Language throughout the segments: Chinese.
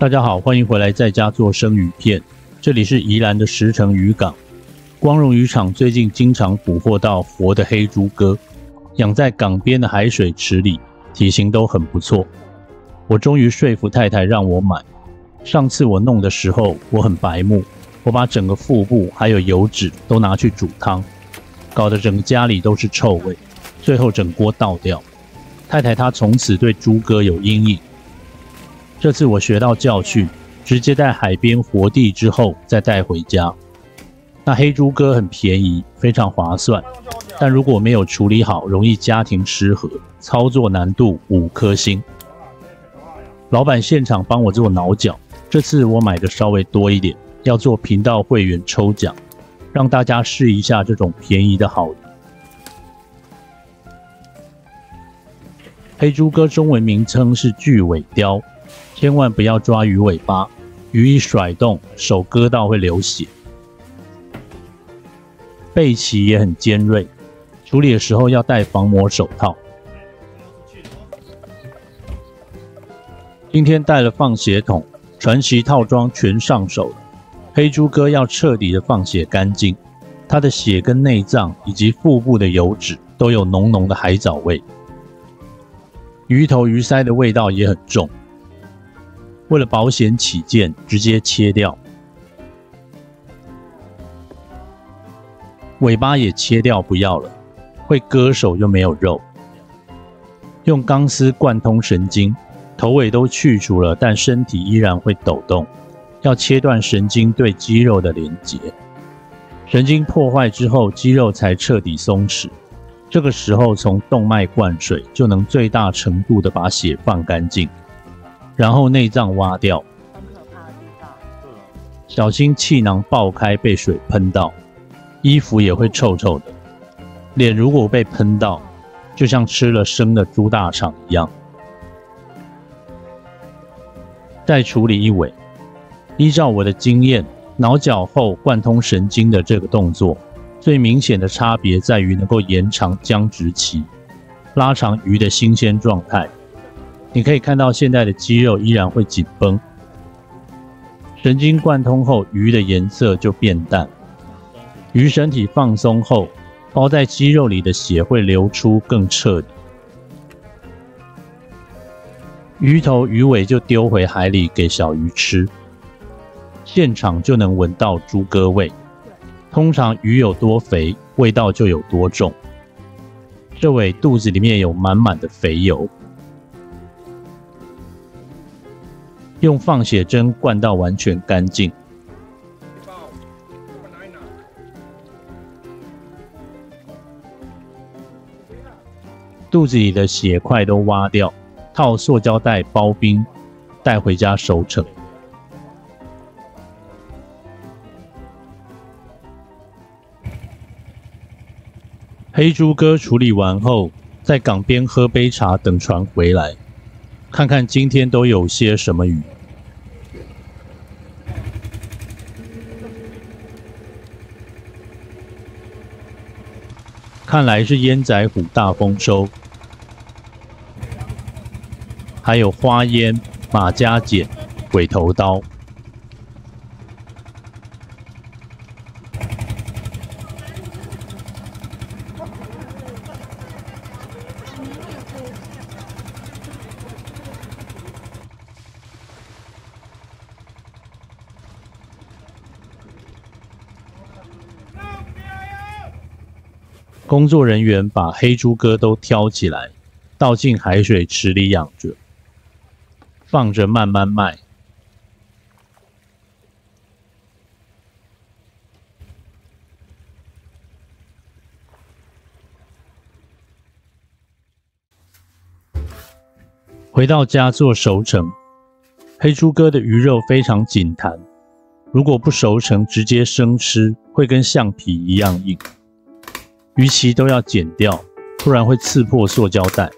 大家好，欢迎回来在家做生鱼片。这里是宜兰的石城渔港，光荣渔场最近经常捕获到活的黑猪哥，养在港边的海水池里，体型都很不错。我终于说服太太让我买。上次我弄的时候，我很白目，我把整个腹部还有油脂都拿去煮汤，搞得整个家里都是臭味，最后整锅倒掉。太太她从此对猪哥有阴影。这次我学到教训，直接在海边活地之后再带回家。那黑猪哥很便宜，非常划算，但如果没有处理好，容易家庭失和，操作难度5颗星。老板现场帮我做脑角，这次我买的稍微多一点，要做频道会员抽奖，让大家试一下这种便宜的好鱼。黑猪哥中文名称是巨尾鲷。千万不要抓鱼尾巴，鱼一甩动，手割到会流血。背鳍也很尖锐，处理的时候要戴防磨手套。今天带了放血桶，传奇套装全上手了。黑猪哥要彻底的放血干净，它的血跟内脏以及腹部的油脂都有浓浓的海藻味，鱼头鱼鳃的味道也很重。为了保险起见，直接切掉，尾巴也切掉不要了，会割手又没有肉。用钢丝贯通神经，头尾都去除了，但身体依然会抖动，要切断神经对肌肉的连结。神经破坏之后，肌肉才彻底松弛。这个时候从动脉灌水，就能最大程度的把血放干净。然后内脏挖掉，小心气囊爆开被水喷到，衣服也会臭臭的。脸如果被喷到，就像吃了生的猪大肠一样。再处理一尾，依照我的经验，脑角后贯通神经的这个动作，最明显的差别在于能够延长僵直期，拉长鱼的新鲜状态。你可以看到现在的肌肉依然会紧绷，神经贯通后，鱼的颜色就变淡。鱼身体放松后，包在肌肉里的血会流出更彻底。鱼头鱼尾就丢回海里给小鱼吃，现场就能闻到猪哥味。通常鱼有多肥，味道就有多重。这尾肚子里面有满满的肥油。用放血针灌到完全干净。肚子里的血块都挖掉，套塑胶袋包冰，带回家熟成。黑猪哥处理完后，在港边喝杯茶，等船回来。看看今天都有些什么鱼。看来是烟仔虎大丰收，还有花烟、马家剪、鬼头刀。工作人员把黑猪哥都挑起来，倒进海水池里养着，放着慢慢卖。回到家做熟成，黑猪哥的鱼肉非常紧弹，如果不熟成直接生吃，会跟橡皮一样硬。鱼鳍都要剪掉，不然会刺破塑胶袋。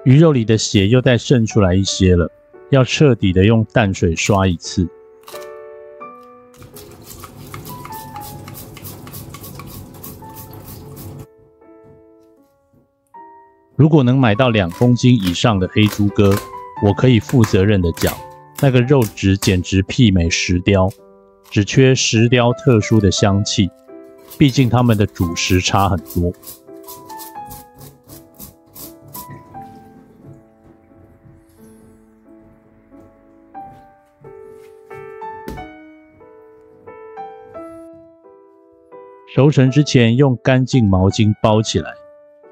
鱼肉里的血又再渗出来一些了，要彻底的用淡水刷一次。如果能买到2公斤以上的黑猪哥，我可以负责任的讲，那个肉质简直媲美石雕，只缺石雕特殊的香气，毕竟它们的主食差很多。熟成之前用干净毛巾包起来，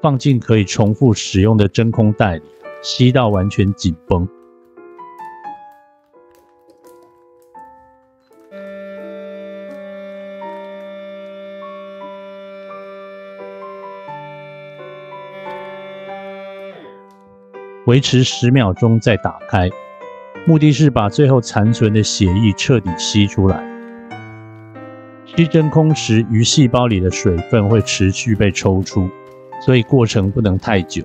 放进可以重复使用的真空袋里，吸到完全紧绷。维持10秒钟再打开，目的是把最后残存的血液彻底吸出来。吸真空时，鱼细胞里的水分会持续被抽出，所以过程不能太久。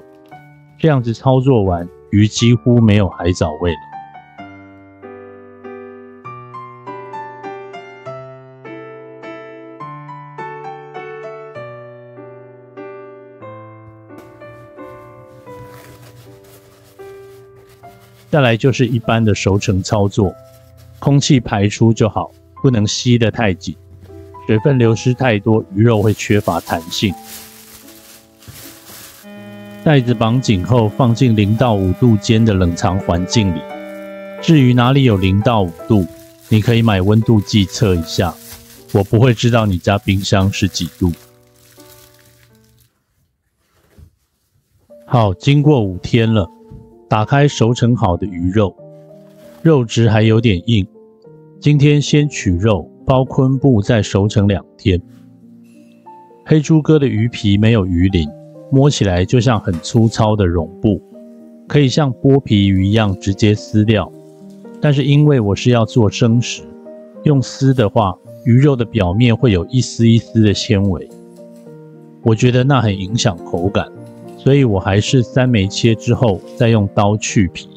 这样子操作完，鱼几乎没有海藻味了。再来就是一般的熟成操作，空气排出就好，不能吸得太紧。水分流失太多，鱼肉会缺乏弹性。袋子绑紧后，放进0到5度间的冷藏环境里。至于哪里有0到5度，你可以买温度计测一下。我不会知道你家冰箱是几度。好，经过5天了，打开熟成好的鱼肉，肉质还有点硬。今天先取肉，包昆布再熟成2天。黑猪哥的鱼皮没有鱼鳞，摸起来就像很粗糙的绒布，可以像剥皮鱼一样直接撕掉。但是因为我是要做生食，用撕的话，鱼肉的表面会有一丝一丝的纤维，我觉得那很影响口感，所以我还是3枚切之后再用刀去皮。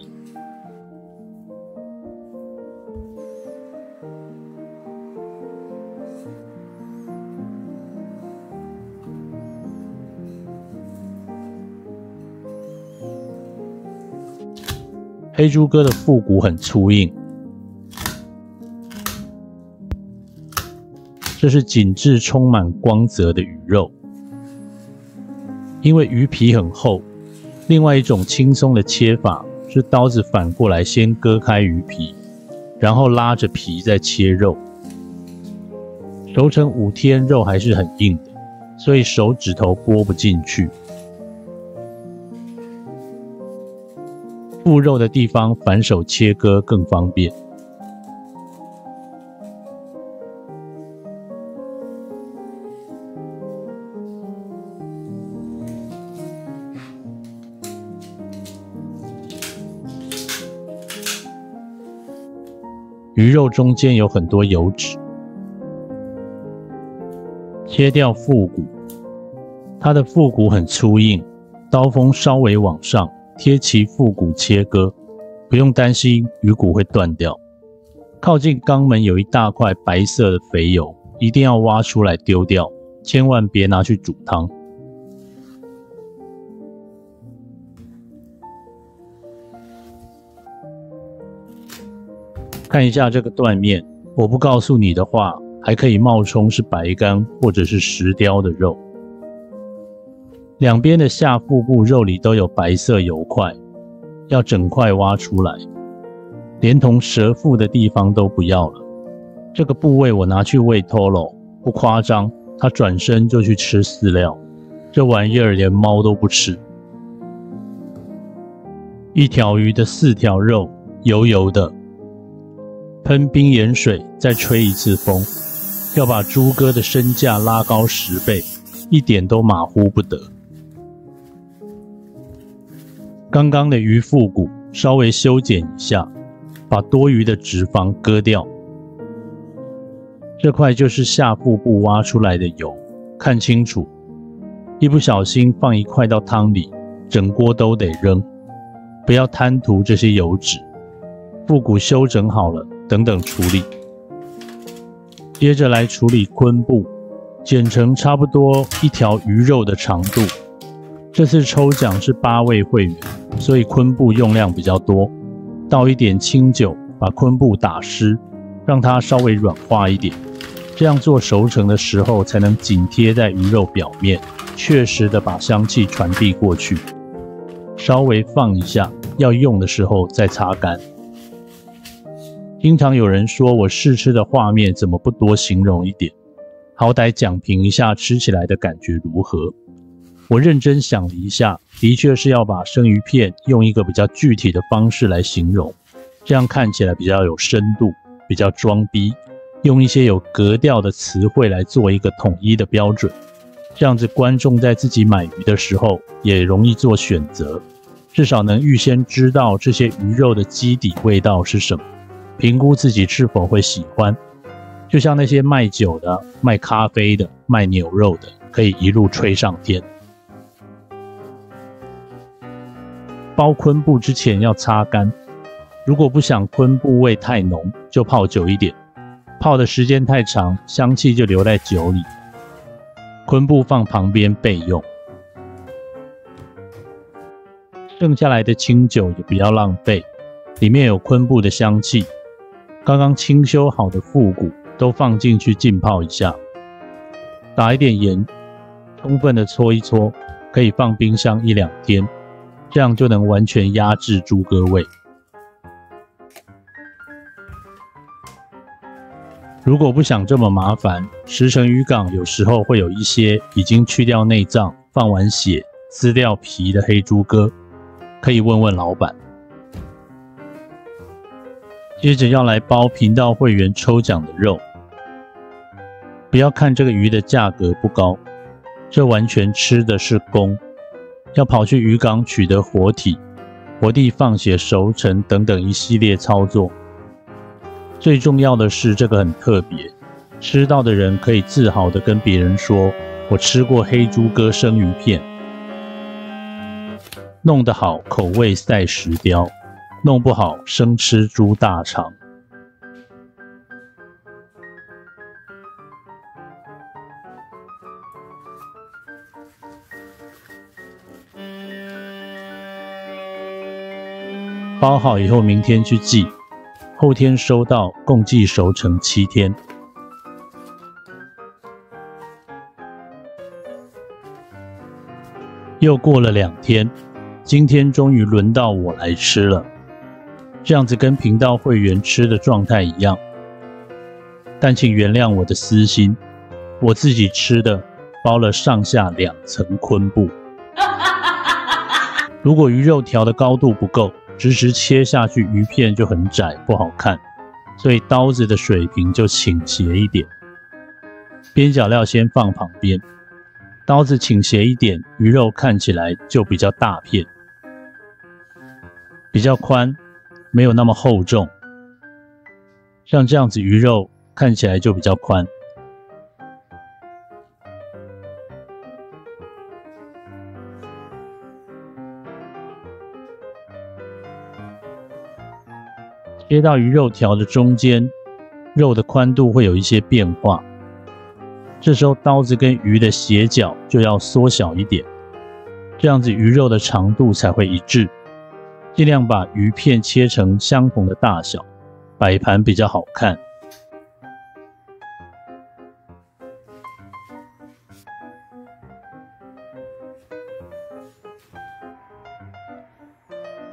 黑猪哥的腹骨很粗硬，这是紧致充满光泽的鱼肉。因为鱼皮很厚，另外一种轻松的切法是刀子反过来先割开鱼皮，然后拉着皮再切肉。熟成5天，肉还是很硬的，所以手指头拨不进去。腹肉的地方反手切割更方便。鱼肉中间有很多油脂，切掉腹骨，它的腹骨很粗硬，刀锋稍微往上，贴齐腹骨切割，不用担心鱼骨会断掉。靠近肛门有一大块白色的肥油，一定要挖出来丢掉，千万别拿去煮汤。看一下这个断面，我不告诉你的话，还可以冒充是白干或者是石雕的肉。两边的下腹部肉里都有白色油块，要整块挖出来，连同舌腹的地方都不要了。这个部位我拿去喂 Toro， 不夸张，他转身就去吃饲料，这玩意儿连猫都不吃。一条鱼的4条肉，油油的。喷冰盐水，再吹一次风，要把猪哥的身价拉高10倍，一点都马虎不得。刚刚的鱼腹骨稍微修剪一下，把多余的脂肪割掉。这块就是下腹部挖出来的油，看清楚，一不小心放一块到汤里，整锅都得扔，不要贪图这些油脂。腹骨修整好了，等等处理。接着来处理昆布，剪成差不多1条鱼肉的长度。这次抽奖是8位会员，所以昆布用量比较多，倒一点清酒，把昆布打湿，让它稍微软化一点。这样做熟成的时候才能紧贴在鱼肉表面，确实的把香气传递过去。稍微放一下，要用的时候再擦干。经常有人说我试吃的画面怎么不多形容一点，好歹讲评一下吃起来的感觉如何。我认真想了一下，的确是要把生鱼片用一个比较具体的方式来形容，这样看起来比较有深度，比较装逼，用一些有格调的词汇来做一个统一的标准，这样子观众在自己买鱼的时候也容易做选择，至少能预先知道这些鱼肉的基底味道是什么，评估自己是否会喜欢。就像那些卖酒的、卖咖啡的、卖牛肉的，可以一路吹上天。包昆布之前要擦干，如果不想昆布味太浓，就泡久一点。泡的时间太长，香气就留在酒里。昆布放旁边备用。剩下来的清酒也不要浪费，里面有昆布的香气。刚刚清修好的腹骨都放进去浸泡一下，打一点盐，充分的搓一搓，可以放冰箱1-2天，这样就能完全压制猪哥味。如果不想这么麻烦，石城渔港有时候会有一些已经去掉内脏、放完血、撕掉皮的黑猪哥，可以问问老板。接着要来包频道会员抽奖的肉，不要看这个鱼的价格不高，这完全吃的是功，要跑去渔港取得活体、活地放血熟成等等一系列操作。最重要的是这个很特别，吃到的人可以自豪地跟别人说，我吃过黑猪哥生鱼片。弄得好，口味赛石雕；弄不好，生吃猪大肠。包好以后，明天去寄，后天收到，共计熟成7天。又过了2天，今天终于轮到我来吃了。这样子跟频道会员吃的状态一样，但请原谅我的私心，我自己吃的包了上下2层昆布。如果鱼肉条的高度不够，直直切下去鱼片就很窄，不好看，所以刀子的水平就倾斜一点。边角料先放旁边，刀子倾斜一点，鱼肉看起来就比较大片，比较宽，没有那么厚重。像这样子鱼肉看起来就比较宽。切到鱼肉条的中间，肉的宽度会有一些变化，这时候刀子跟鱼的斜角就要缩小一点，这样子鱼肉的长度才会一致。尽量把鱼片切成相同的大小，摆盘比较好看。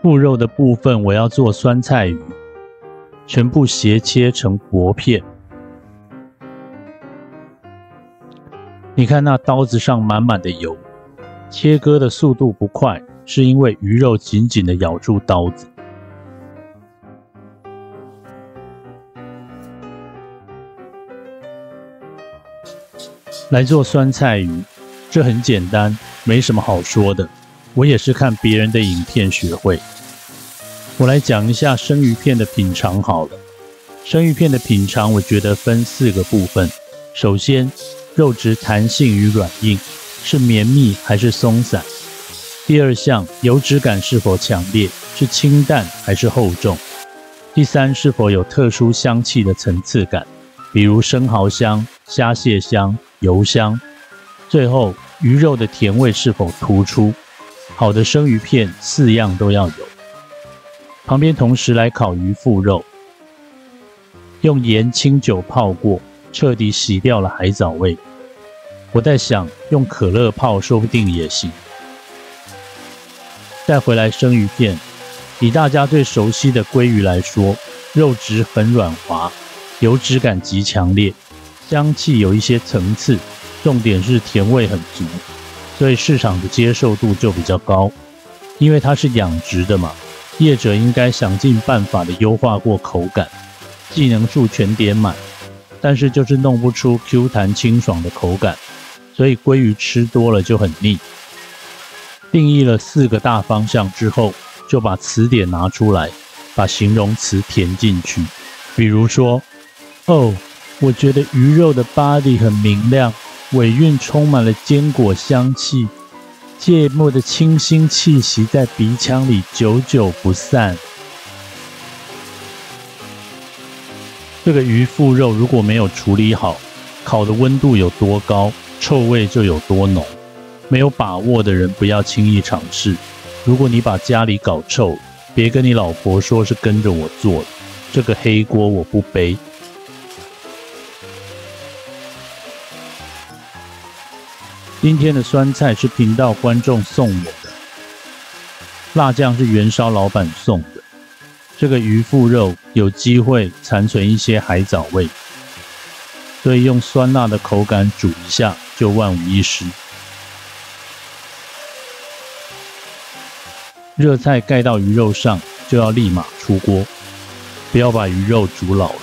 腹肉的部分我要做酸菜鱼，全部斜切成薄片。你看那刀子上满满的油，切割的速度不快，是因为鱼肉紧紧地咬住刀子。来做酸菜鱼，这很简单，没什么好说的。我也是看别人的影片学会。我来讲一下生鱼片的品尝好了。生鱼片的品尝，我觉得分4个部分。首先，肉质弹性与软硬，是绵密还是松散？第二项，油脂感是否强烈，是清淡还是厚重？第三，是否有特殊香气的层次感，比如生蚝香、虾蟹香、油香。最后，鱼肉的甜味是否突出？好的生鱼片4样都要有。旁边同时来烤鱼腹肉，用盐清酒泡过，彻底洗掉了海藻味。我在想，用可乐泡说不定也行。再回来生鱼片，以大家最熟悉的鲑鱼来说，肉质很软滑，油脂感极强烈，香气有一些层次，重点是甜味很足，所以市场的接受度就比较高。因为它是养殖的嘛，业者应该想尽办法的优化过口感，技能数全点满，但是就是弄不出 Q 弹清爽的口感，所以鲑鱼吃多了就很腻。定义了4个大方向之后，就把词典拿出来，把形容词填进去。比如说，我觉得鱼肉的 body 很明亮，尾韵充满了坚果香气，芥末的清新气息在鼻腔里久久不散。这个鱼腹肉如果没有处理好，烤的温度有多高，臭味就有多浓。没有把握的人不要轻易尝试。如果你把家里搞臭，别跟你老婆说是跟着我做的，这个黑锅我不背。今天的酸菜是频道观众送我的，辣酱是元烧老板送的。这个鱼腹肉有机会残存一些海藻味，所以用酸辣的口感煮一下就万无一失。热菜盖到鱼肉上，就要立马出锅，不要把鱼肉煮老了。